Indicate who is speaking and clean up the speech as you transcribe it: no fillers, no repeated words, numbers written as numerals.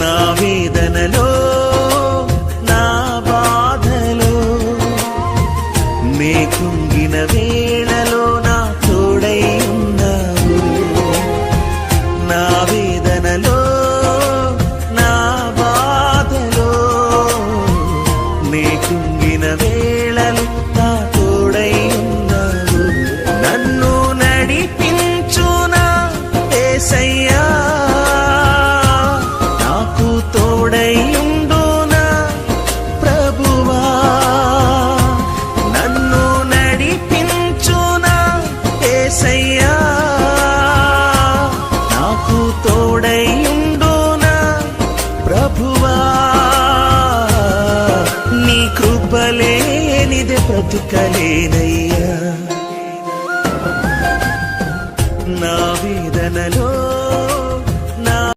Speaker 1: నా వేదనలో నా బాధలో నే కుంగిన వేళలో నా తోడై ఉన్నావు. నా వేదనలో నా బాధలో నే కుంగిన వేళలో నా తోడై ఉన్నావు. నన్ను నడిపించు నా యేసయ్యా, నాకు తోడై ఉండునా ప్రభువా. నన్ను నడిపించు నా యేసయ్యా, నాకు తోడై ఉండునా ప్రభువా. నీ కృపలేనిదే బ్రతుకలేనయ్యా.